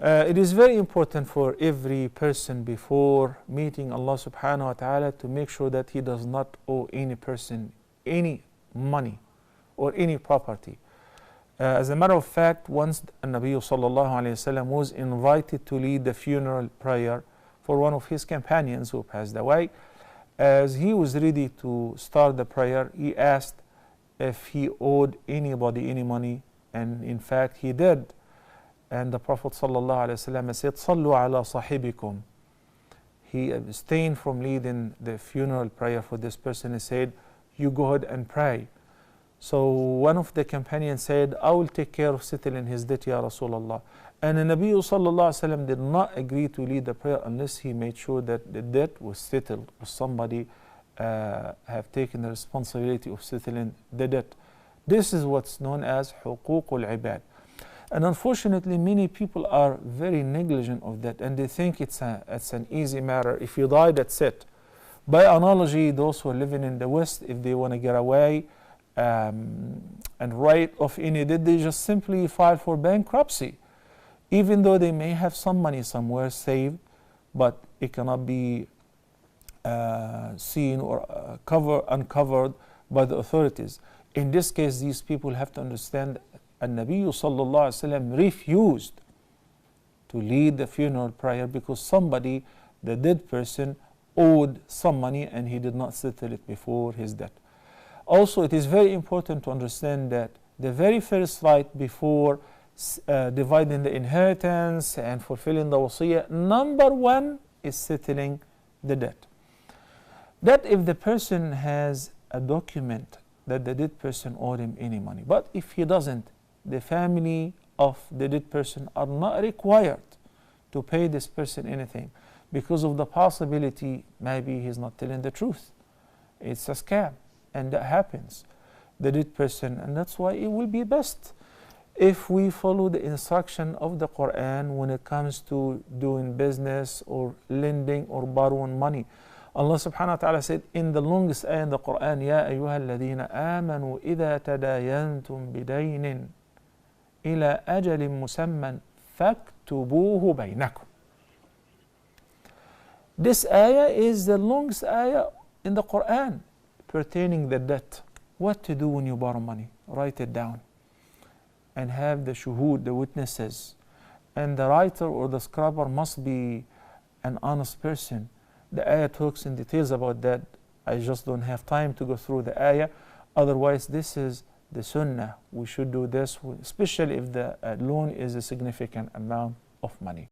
It is very important for every person before meeting Allah subhanahu wa ta'ala to make sure that he does not owe any person any money or any property. As a matter of fact, once Nabi sallallahu alayhi wasallam was invited to lead the funeral prayer for one of his companions who passed away. As he was ready to start the prayer, he asked if he owed anybody any money, and in fact he did. And the Prophet sallallahu alaihi wasallam said, "Sallu ala sahibikum." He abstained from leading the funeral prayer for this person. He said, "You go ahead and pray." So one of the companions said, "I will take care of settling his debt, Ya Rasulullah." And the Nabi sallallahu alaihi wasallam did not agree to lead the prayer unless he made sure that the debt was settled, or somebody have taken the responsibility of settling the debt. This is what's known as huququl ibad. And unfortunately, many people are very negligent of that, and they think it's an easy matter. If you die, that's it. By analogy, those who are living in the West, if they want to get away and write off any debt, they just simply file for bankruptcy. Even though they may have some money somewhere saved, but it cannot be seen or uncovered by the authorities. In this case, these people have to understand Nabi sallallahu alaihi wasallam refused to lead the funeral prayer because somebody, the dead person, owed some money and he did not settle it before his death. Also, it is very important to understand that the very first right before dividing the inheritance and fulfilling the wasiyah, number one is settling the debt. That if the person has a document that the dead person owed him any money, but if he doesn't, the family of the dead person are not required to pay this person anything because of the possibility maybe he's not telling the truth. It's a scam, and that happens. The dead person, and that's why it will be best if we follow the instruction of the Quran when it comes to doing business or lending or borrowing money. Allah subhanahu wa ta'ala said in the longest ayah in the Quran, "Ya ayyuha alladhina amanu idha tadayantum bidaynin ila ajalin musamman faktubuhu baynakum." This ayah is the longest ayah in the Quran pertaining the debt. What to do when you borrow money? Write it down and have the shuhud, the witnesses. And the writer or the scriber must be an honest person. The ayah talks in details about that. I just don't have time to go through the ayah. Otherwise, this is the sunnah. We should do this, especially if the loan is a significant amount of money.